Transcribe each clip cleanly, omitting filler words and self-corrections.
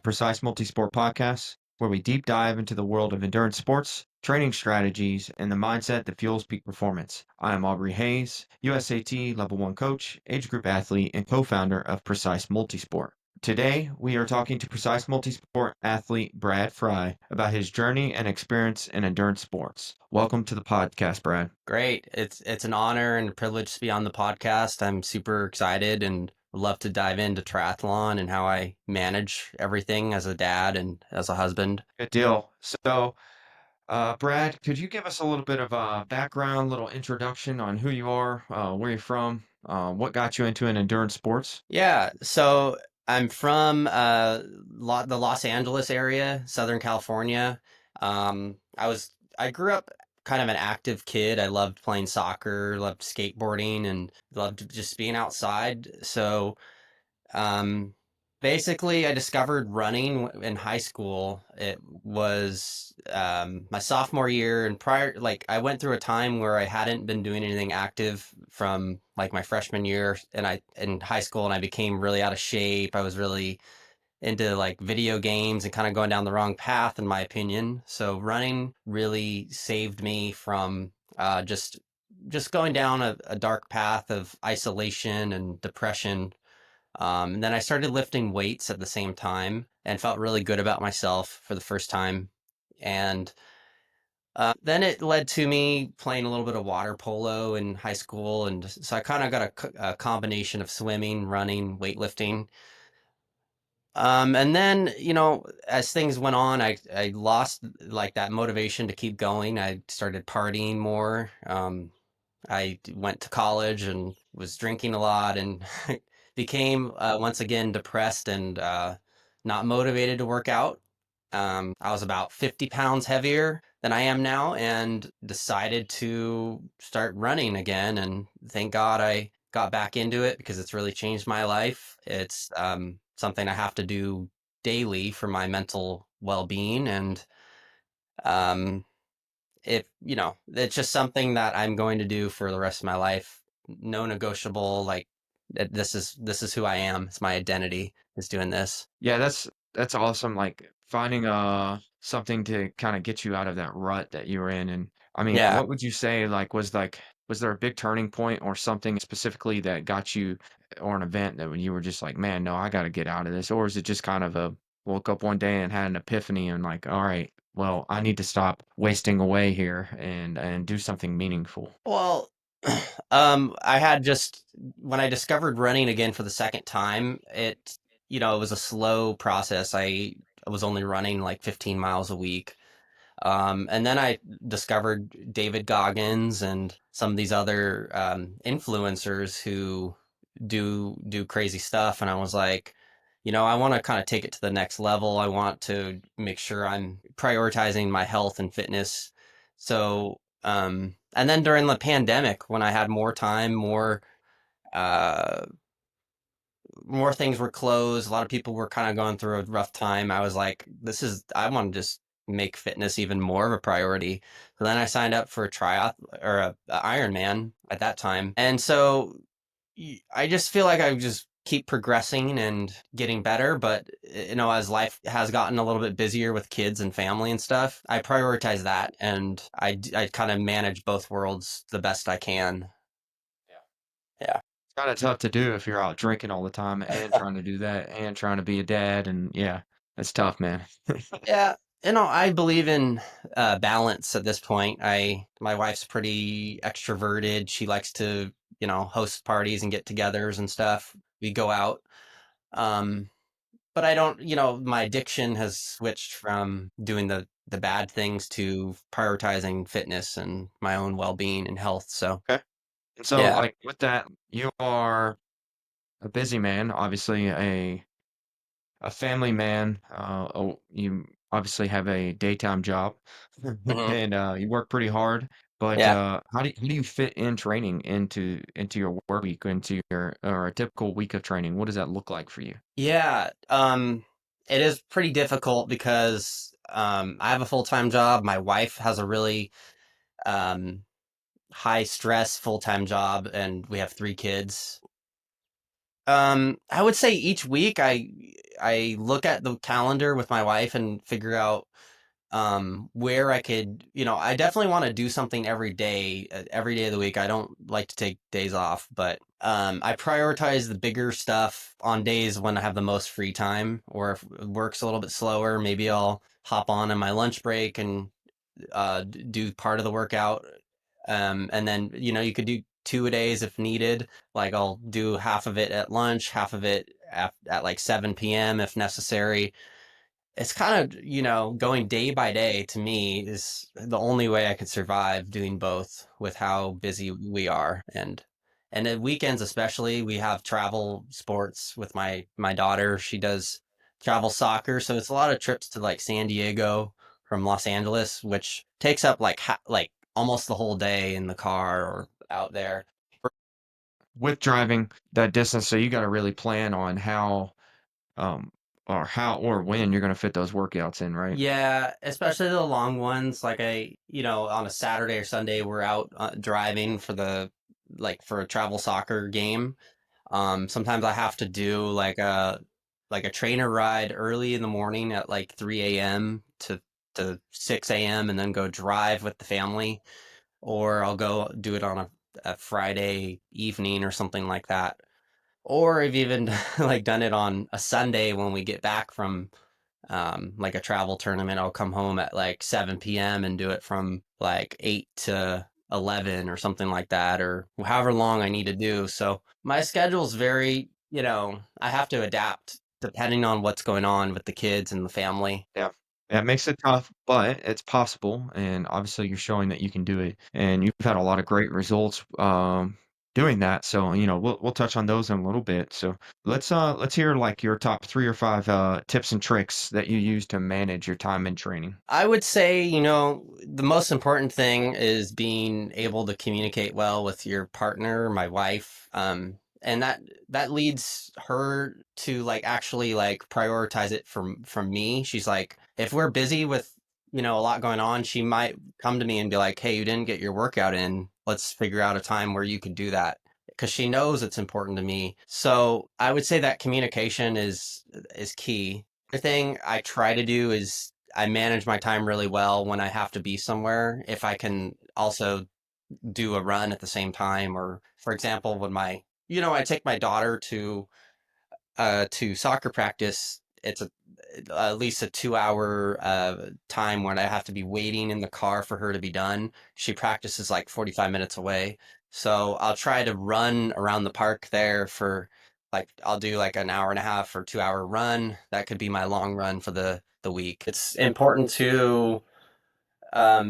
Precise Multisport Podcast, where we deep dive into the world of endurance sports, training strategies, and the mindset that fuels peak performance. I am Aubrey Hayes, USAT Level 1 coach, age group athlete, and co-founder of Precise Multisport. Today, we are talking to Precise Multisport athlete Brad Frye about his journey and experience in endurance sports. Welcome to the podcast, Brad. Great. It's an honor and a privilege to be on the podcast. I'm super excited and would love to dive into triathlon and how I manage everything as a dad and as a husband. Good deal. Brad, could you give us a little bit of a background, little introduction on who you are, where you're from, what got you into an endurance sports? Yeah, so I'm from the Los Angeles area, Southern California. I grew up kind of an active kid. I loved playing soccer, loved skateboarding, and loved just being outside. So Um, basically, I discovered running in high school. It was my sophomore year, and prior, like I went through a time where I hadn't been doing anything active from like my freshman year, and I in high school, and I became really out of shape. I was really into like video games and kind of going down the wrong path, in my opinion. So running really saved me from just going down a dark path of isolation and depression. And then I started lifting weights at the same time and felt really good about myself for the first time. And then it led to me playing a little bit of water polo in high school. And so I kind of got a combination of swimming, running, weightlifting. And then, as things went on, I lost like that motivation to keep going. I started partying more. I went to college and was drinking a lot and became once again depressed and not motivated to work out. I was about 50 pounds heavier than I am now and decided to start running again. And thank God I got back into it because it's really changed my life. It's something I have to do daily for my mental well-being. And um, if it's just something that I'm going to do for the rest of my life. No negotiable. Like this is who I am. It's my identity. Is doing this. Yeah, that's awesome. Like finding something to kind of get you out of that rut that you were in. And I mean, Yeah. what would you say was there a big turning point or something specifically that got you, or an event that when you were just like, man, no, I got to get out of this? Or is it just kind of a woke up one day and had an epiphany and like, all right, well, I need to stop wasting away here and do something meaningful. Well, I had just when I discovered running again for the second time, it was a slow process. I was only running like 15 miles a week. And then I discovered David Goggins and some of these other influencers who do crazy stuff, and I was like, I want to kind of take it to the next level. I want to make sure I'm prioritizing my health and fitness. So, and then during the pandemic, when I had more time, uh, more things were closed. A lot of people were kind of going through a rough time. I was like, I want to just make fitness even more of a priority. So then I signed up for a triath or a Ironman at that time. And so I just feel like I just keep progressing and getting better. But, as life has gotten a little bit busier with kids and family and stuff, I prioritize that. And I kind of manage both worlds the best I can. Yeah. It's kind of tough to do if you're out drinking all the time and trying to do that and trying to be a dad. And yeah, it's tough, man. Yeah, I believe in balance at this point. My wife's pretty extroverted. She likes to, host parties and get-togethers and stuff. We go out. Um, but I don't, my addiction has switched from doing the bad things to prioritizing fitness and my own well-being and health. So, Okay. And so, yeah. like, with that, you are a busy man, obviously a family man. You obviously have a daytime job, Mhm. and you work pretty hard. But Yeah. how do you fit in training into your work week, into your or a typical week of training? What does that look like for you? Yeah. It is pretty difficult because I have a full-time job. My wife has a really um high stress full-time job and we have three kids. I would say each week I look at the calendar with my wife and figure out where I could, I definitely want to do something every day of the week. I don't like to take days off, but I prioritize the bigger stuff on days when I have the most free time, or if work's a little bit slower, maybe I'll hop on in my lunch break and do part of the workout. And then, you could do 2 a days if needed. Like I'll do half of it at lunch, half of it at like 7 p.m. if necessary. It's kind of, going day by day to me is the only way I could survive doing both with how busy we are. And at weekends especially, we have travel sports with my daughter. She does travel soccer, so it's a lot of trips to like San Diego from Los Angeles, which takes up like almost the whole day in the car or out there. With driving that distance, so you got to really plan on um, how or when you're going to fit those workouts in, right? Yeah, especially the long ones. Like on a Saturday or Sunday, we're out driving for a travel soccer game. Sometimes I have to do like a trainer ride early in the morning at like 3 a.m. to 6 a.m. and then go drive with the family, or I'll go do it on a Friday evening or something like that. Or I've even like done it on a Sunday when we get back from like a travel tournament. I'll come home at like 7 p.m. and do it from like 8 to 11 or something like that, or however long I need to do. So my schedule's very, I have to adapt depending on what's going on with the kids and the family. Yeah. Yeah, it makes it tough, but it's possible, and obviously you're showing that you can do it, and you've had a lot of great results doing that. So, we'll touch on those in a little bit. So, let's hear like your top 3 or 5 tips and tricks that you use to manage your time in training. I would say, the most important thing is being able to communicate well with your partner, my wife. And that leads her to like actually like prioritize it from me. She's like, if we're busy with, a lot going on, she might come to me and be like, "Hey, you didn't get your workout in. Let's figure out a time where you could do that." Because she knows it's important to me. So I would say that communication is key. The thing I try to do is I manage my time really well when I have to be somewhere. If I can also do a run at the same time, or for example, when I take my daughter to soccer practice, it's at least a 2 hour time when I have to be waiting in the car for her to be done. She practices like 45 minutes away. So I'll try to run around the park there for like, I'll do like an hour and a half or 2 hour run. That could be my long run for the week. It's important to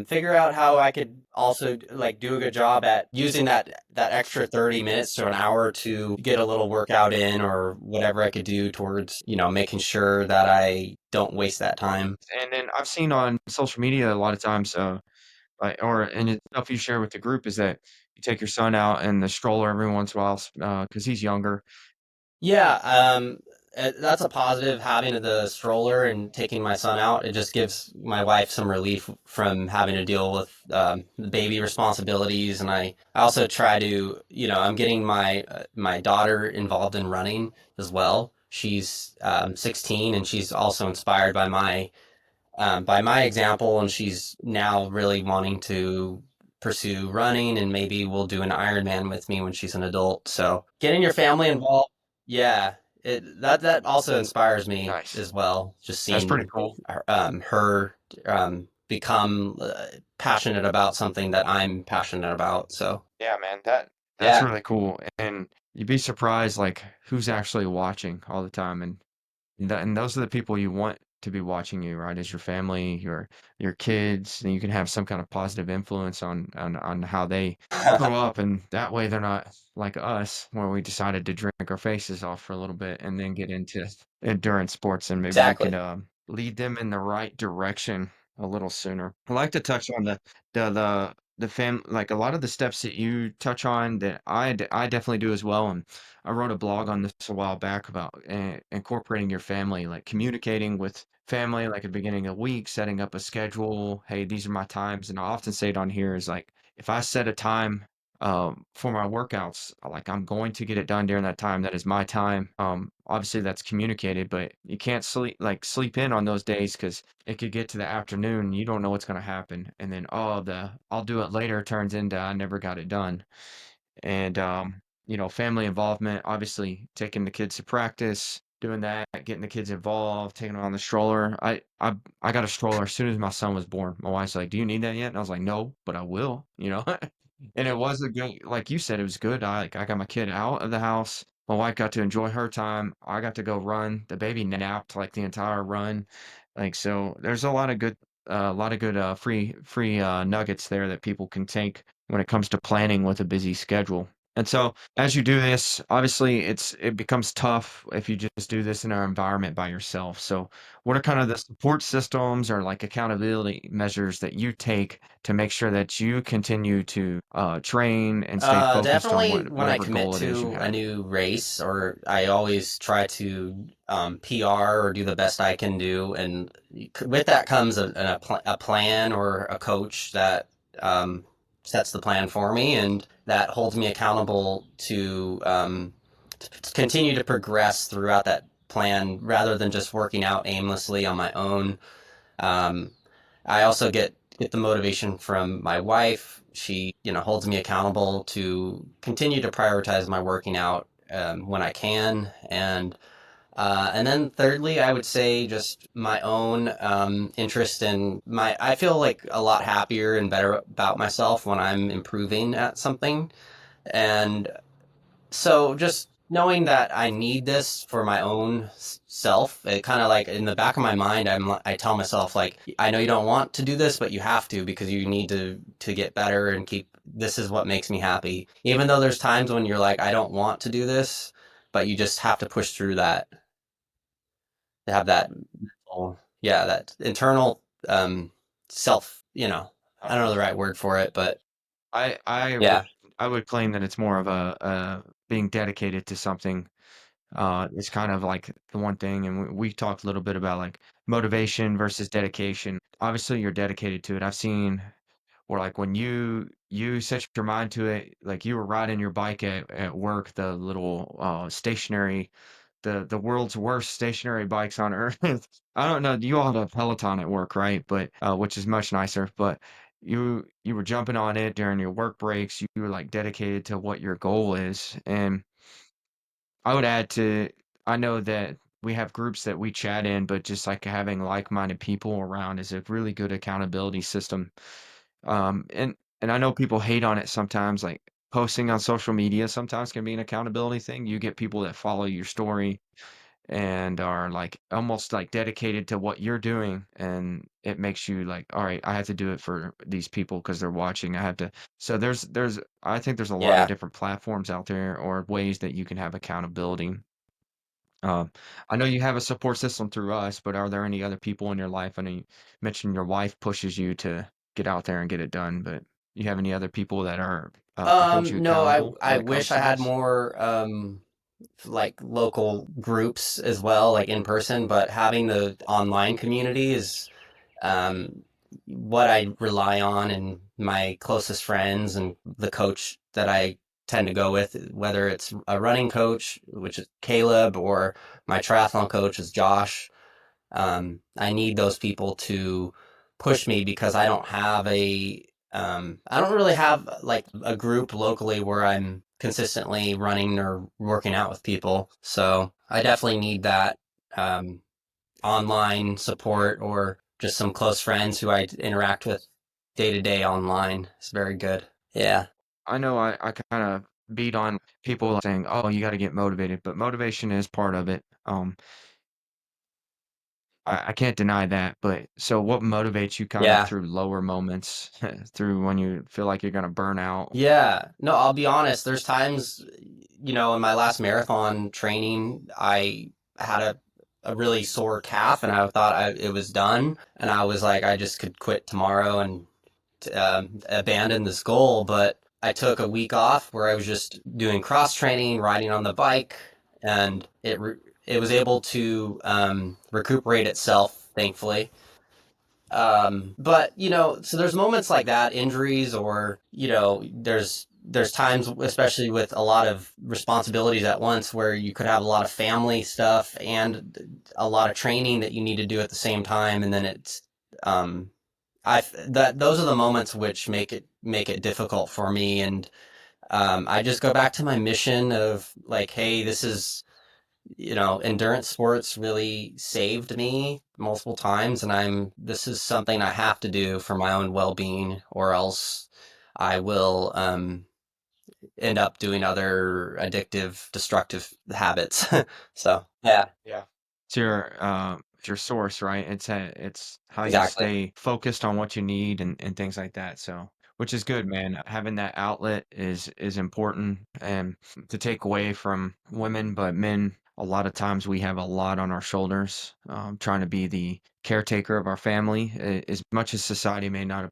figure out how I could also like do a good job at using that extra 30 minutes to an hour to get a little workout in, or whatever I could do towards, making sure that I don't waste that time. And then I've seen on social media a lot of times, like, or and it's stuff you share with the group is that you take your son out in the stroller every once in a while, because he's younger. Yeah, that's a positive, having the stroller and taking my son out. It just gives my wife some relief from having to deal with the baby responsibilities. And I also try to, I'm getting my daughter involved in running as well. She's 16, and she's also inspired by my example, and she's now really wanting to pursue running, and maybe will do an Ironman with me when she's an adult. So getting your family involved, yeah, that also inspires me Nice. as well. Just That's pretty seeing cool. her become passionate about something that I'm passionate about. So Yeah, man, that's yeah. really cool, and you'd be surprised, like, who's actually watching all the time, and those are the people you want to be watching you, right? Is your family, your kids, and you can have some kind of positive influence on how they grow up, and that way they're not like us, where we decided to drink our faces off for a little bit and then get into endurance sports, and maybe we can Exactly. lead them in the right direction a little sooner. I like to touch on the like a lot of the steps that you touch on that I definitely do as well, and I wrote a blog on this a while back about incorporating your family, like communicating with family, like at the beginning of the week, setting up a schedule. Hey, these are my times. And I often say it on here is like, if I set a time for my workouts, like I'm going to get it done during that time. That is my time. Obviously that's communicated, but you can't sleep in on those days because it could get to the afternoon and you don't know what's going to happen. And then, the I'll do it later turns into I never got it done. And, family involvement, obviously taking the kids to practice, doing that, getting the kids involved, taking them on the stroller. I got a stroller as soon as my son was born. My wife's like, "Do you need that yet?" And I was like, "No, but I will," you know? And it was a good, like you said, it was good. I got my kid out of the house. My wife got to enjoy her time. I got to go run. The baby napped like the entire run. Like, so there's a lot of good free nuggets there that people can take when it comes to planning with a busy schedule. And so as you do this, obviously it becomes tough if you just do this in an environment by yourself. So what are kind of the support systems or like accountability measures that you take to make sure that you continue to train and stay focused on Definitely when I whatever commit goal it is you to a have? new race, or I always try to PR or do the best I can do. And with that comes a plan or a coach that um, sets the plan for me and that holds me accountable to continue to progress throughout that plan rather than just working out aimlessly on my own. Um, I also get the motivation from my wife. She, holds me accountable to continue to prioritize my working out when I can, and then thirdly, I would say just my own interest in my. I feel like a lot happier and better about myself when I'm improving at something, and so just knowing that I need this for my own self, it kind of like in the back of my mind, I tell myself like, I know you don't want to do this, but you have to because you need to get better and keep. This is what makes me happy. Even though there's times when you're like, I don't want to do this, but you just have to push through that to have that, yeah, that internal self. I don't know the right word for it, but I I would yeah, I would claim that it's more of a being dedicated to something. It's kind of like the one thing, and we talked a little bit about like motivation versus dedication. Obviously, you're dedicated to it. I've seen where like when you set your mind to it, like you were riding your bike at work, the little stationary, the world's worst stationary bikes on earth. I don't know. You all have a Peloton at work, right? But which is much nicer. But you were jumping on it during your work breaks. You were like dedicated to what your goal is, and I would add to I know that we have groups that we chat in, but just like having like-minded people around is a really good accountability system. And I know people hate on it sometimes, like posting on social media sometimes can be an accountability thing. You get people that follow your story and are like almost like dedicated to what you're doing, and it makes you like, all right, I have to do it for these people because they're watching. I have to. So there's I think there's a lot of yeah. different platforms out there or ways that you can have accountability. um, I know you have a support system through us, but are there any other people in your life? I know you mentioned your wife pushes you to get out there and get it done, but you have any other people that are hold you No, I accountable I when it wish comes I to had this? more like local groups as well, like in person, but having the online community is um what I rely on, and my closest friends and the coach that I tend to go with, whether it's a running coach, which is Caleb, or my triathlon coach is Josh. I need those people to push me because I don't really have like a group locally where I'm consistently running or working out with people. So I definitely need that um, online support or just some close friends who I interact with day to day online. It's very good. Yeah. I know I kind of beat on people saying, "Oh, you got to get motivated," but motivation is part of it. I can't deny that. But so, what motivates you kind of Yeah. through lower moments, through when you feel like you're gonna burn out? Yeah. No, I'll be honest. There's times, in my last marathon training, I had a really sore calf and I thought it was done. And I was like, I just could quit tomorrow and abandon this goal. But I took a week off where I was just doing cross training, riding on the bike, and it was able to recuperate itself, thankfully. But so there's moments like that, injuries, or there's there's times, especially with a lot of responsibilities at once, where you could have a lot of family stuff and a lot of training that you need to do at the same time, and then it's um, I that those are the moments which make it difficult for me, and I just go back to my mission of like, hey, this is, endurance sports really saved me multiple times, and this is something I have to do for my own well-being, or else I will end up doing other addictive, destructive habits. So, yeah, Yeah. It's your source, right? It's how you exactly. stay focused on what you need and things like that. So, which is good, man. Having that outlet is important and to take away from women, but men, a lot of times we have a lot on our shoulders, trying to be the caretaker of our family. As much as society may not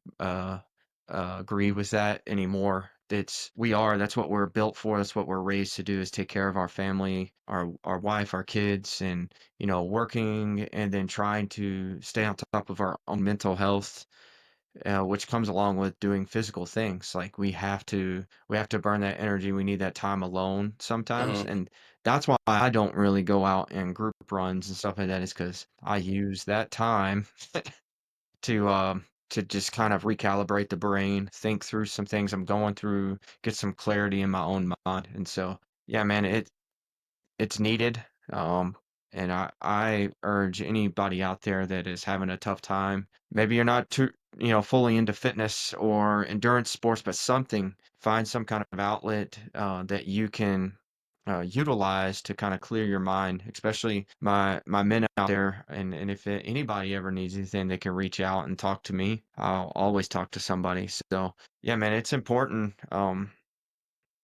agree with that anymore. That's what we're built for. That's what we're raised to do is take care of our family, our wife, our kids, and working and then trying to stay on top of our own mental health, which comes along with doing physical things. Like we have to burn that energy. We need that time alone sometimes, Hmm. and that's why I don't really go out and group runs and stuff like that. Is because I use that time to just kind of recalibrate the brain, think through some things I'm going through, get some clarity in my own mind. And so, yeah, man, it's needed. Um, and I urge anybody out there that is having a tough time. Maybe you're not too, fully into fitness or endurance sports, but something, find some kind of outlet that you can utilize to kind of clear your mind, especially my men out there. And if anybody ever needs anything, they can reach out and talk to me. I'll always talk to somebody. So yeah, man, it's important.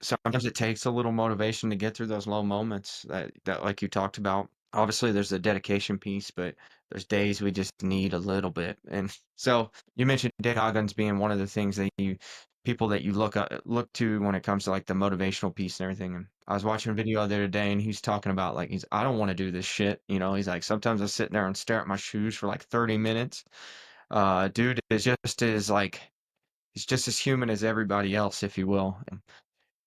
Sometimes it takes a little motivation to get through those low moments that like you talked about. Obviously, there's the dedication piece, but there's days we just need a little bit. And so you mentioned Dave Goggins being one of the things that people that you look to when it comes to like the motivational piece and everything. And I was watching a video the other day, and he's talking about like I don't want to do this shit. He's like sometimes I sit there and stare at my shoes for like 30 minutes. Dude is just as like he's just as human as everybody else, if you will.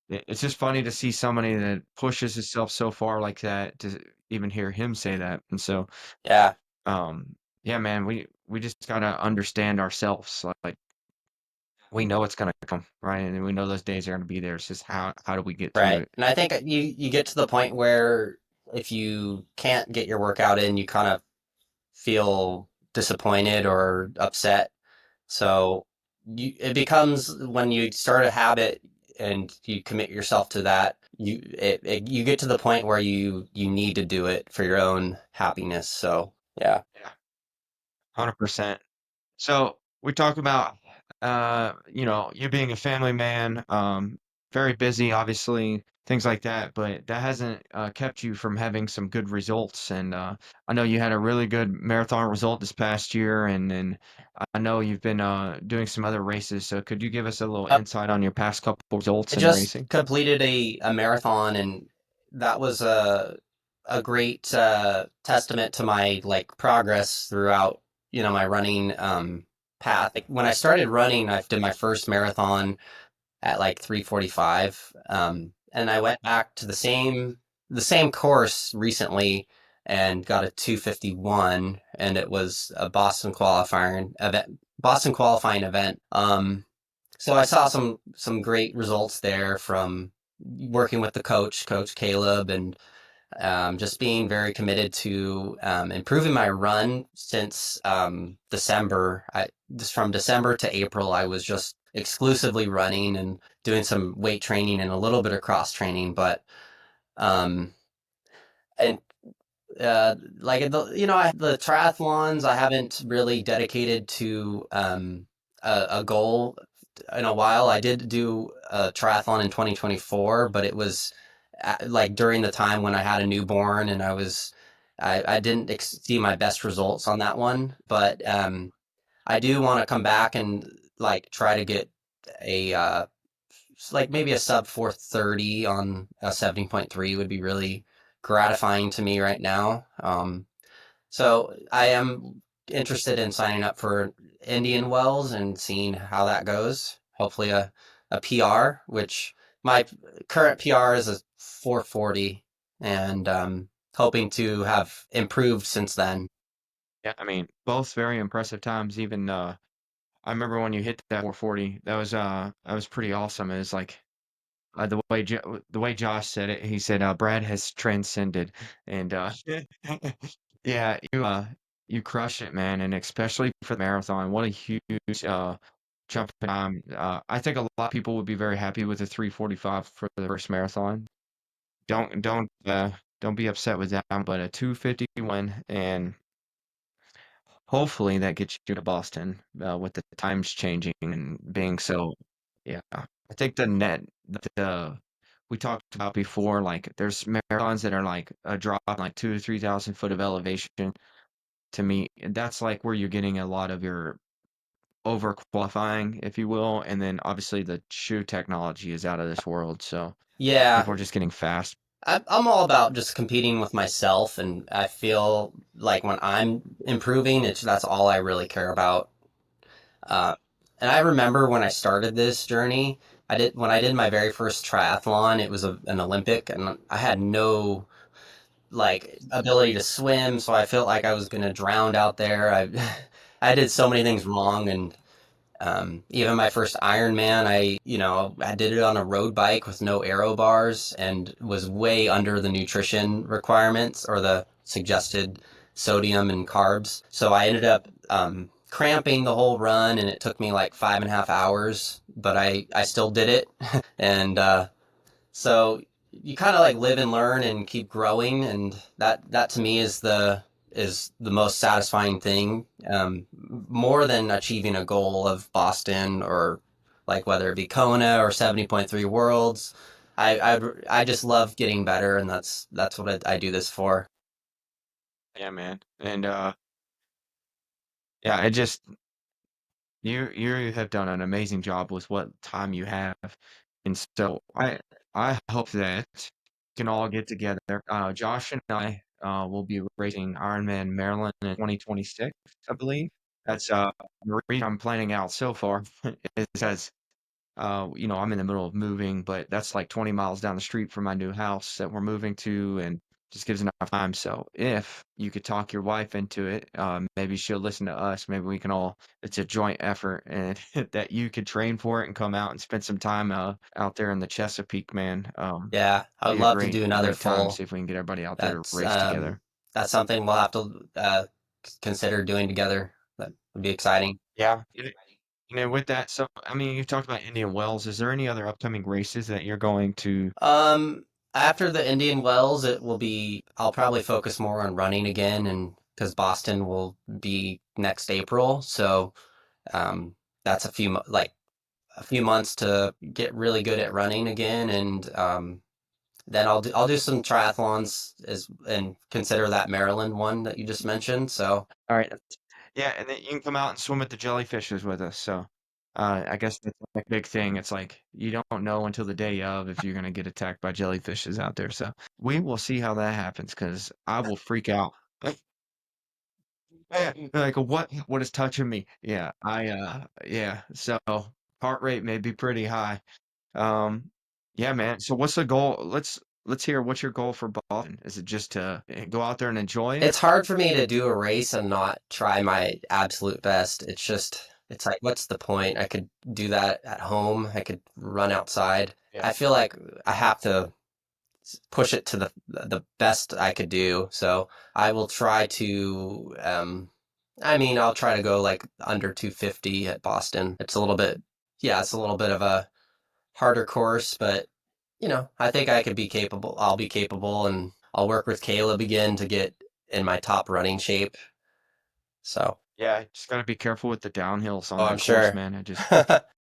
It's just funny to see somebody that pushes himself so far like that to even hear him say that. And so, Yeah, um, yeah, man, we just gotta understand ourselves. Like we know it's gonna come, right? And we know those days are gonna be there. It's just how do we get through right. it? And I think you get to the point where if you can't get your workout in, you kind of feel disappointed or upset. So it becomes, when you start a habit and you commit yourself to that, you get to the point where you need to do it for your own happiness. So yeah. Yeah, 100%. So we talk about, you being a family man, very busy, obviously, things like that, but that hasn't kept you from having some good results. And I know you had a really good marathon result this past year, and I know you've been doing some other races. So could you give us a little insight on your past couple I results in just racing? completed a marathon, and that was a great testament to my like progress throughout, my running path. Like, when I started running, I did my first marathon at like 3:45, and I went back to the same course recently and got a 2:51, and it was a Boston qualifying event. So I saw some great results there from working with the coach Caleb, and just being very committed to improving my run since December. Just from December to April, I was just exclusively running and doing some weight training and a little bit of cross training, but um, and like the triathlons, I haven't really dedicated to a goal in a while. I did do a triathlon in 2024, but it was like during the time when I had a newborn, and I didn't see my best results on that one. But I do want to come back and like try to get a like maybe a sub 4:30 on a 70.3 would be really gratifying to me right now. So I am interested in signing up for Indian Wells and seeing how that goes. Hopefully, a PR, which my current PR is a 440, and hoping to have improved since then. Yeah, I mean, both very impressive times. Even I remember when you hit that 440, that was pretty awesome. It was like the way Josh said it, he said, Brad has transcended, and yeah, you crushed it, man, and especially for the marathon, what a huge jump in time. I think a lot of people would be very happy with a 3:45 for the first marathon. Don't don't uh, don't be upset with that, but a 2:50 win, and hopefully that gets you to Boston with the times changing and being so. Yeah, I think the we talked about before, like there's marathons that are like a drop like 2 to 3,000 foot of elevation. To me, that's like where you're getting a lot of your over qualifying, if you will, and then obviously the shoe technology is out of this world. So Yeah, people are just getting fast. I'm all about just competing with myself, and I feel like when I'm improving, that's all I really care about. Uh, and I remember when I started this journey, I did my very first triathlon. It was an Olympic, and I had no like ability to swim, so I felt like I was gonna drown out there. I I did so many things wrong, and even my first Ironman, I did it on a road bike with no aero bars and was way under the nutrition requirements or the suggested sodium and carbs. So I ended up cramping the whole run, and it took me like 5.5 hours, but I still did it. And so you kind of like live and learn and keep growing, and that to me is the most satisfying thing, more than achieving a goal of Boston or like whether it be Kona or 70.3 Worlds. I just love getting better, and that's what I do this for. Yeah, man. And yeah, it just you have done an amazing job with what time you have, and so I hope that we can all get together. Josh and I will be racing Ironman Maryland in 2026, I believe. That's the reason I'm planning out so far is because I'm in the middle of moving, but that's like 20 miles down the street from my new house that we're moving to, and just gives enough time. So if you could talk your wife into it, maybe she'll listen to us. Maybe we can all, it's a joint effort, and that you could train for it and come out and spend some time out there in the Chesapeake, man. Yeah, I would Be a love to do another great time. full. See if we can get everybody out there to That's race together. that's something we'll have to consider doing together. That would be exciting. Yeah. With that, so I mean, you talked about Indian Wells. Is there any other upcoming races that you're going to? After the Indian Wells, I'll probably focus more on running again, and because Boston will be next April, so um, that's a few months to get really good at running again, and then I'll do some triathlons and consider that Maryland one that you just mentioned. So All right. Yeah, and then you can come out and swim with the jellyfishes with us. So, I guess that's a big thing. It's like you don't know until the day of if you're gonna get attacked by jellyfishes out there. So we will see how that happens because I will freak out. Like what is touching me? Yeah, yeah. So heart rate may be pretty high. Um, yeah, man. So what's the goal? Let's hear what's your goal for Boston? Is it just to go out there and enjoy it? it's hard for me to do a race and not try my absolute best. It's like, what's the point? I could do that at home. I could run outside. Yeah. I feel like I have to push it to the best I could do. So I will try to. I'll try to go like under 250 at Boston. It's a little bit of a harder course, but I think I could be capable. I'll be capable, and I'll work with Caleb again to get in my top running shape. So, Yeah, just gotta be careful with the downhills on oh, I'm that course, sure. man. I just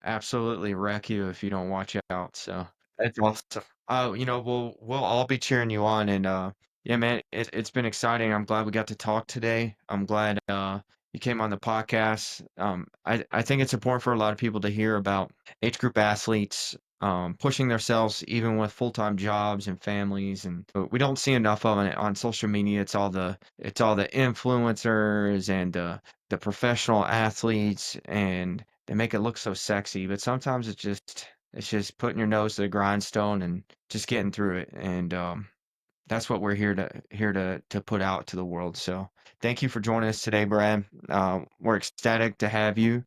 absolutely wreck you if you don't watch out. So that's awesome. We'll all be cheering you on, and yeah, man, it's been exciting. I'm glad we got to talk today. I'm glad you came on the podcast. I think it's important for a lot of people to hear about age group athletes pushing themselves even with full-time jobs and families, and we don't see enough of it on social media. It's all the influencers and the professional athletes, and they make it look so sexy, but sometimes it's just It's just putting your nose to the grindstone and just getting through it. And that's what we're here to put out to the world. So thank you for joining us today, Brad. We're ecstatic to have you,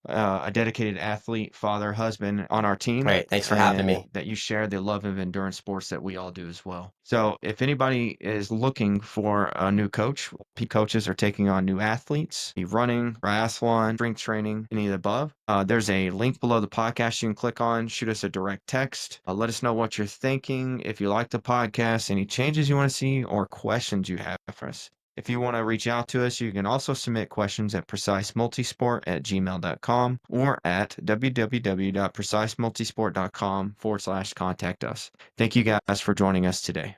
a dedicated athlete, father, husband on our team, Great. Thanks for having and me. that you share the love of endurance sports that we all do as well. So if anybody is looking for a new coach, coaches are taking on new athletes, be running, triathlon, strength training, any of the above. There's a link below the podcast you can click on, shoot us a direct text. Let us know what you're thinking. If you like the podcast, any changes you want to see or questions you have for us. If you want to reach out to us, you can also submit questions at precisemultisport@gmail.com or at www.precisemultisport.com/contact us. Thank you guys for joining us today.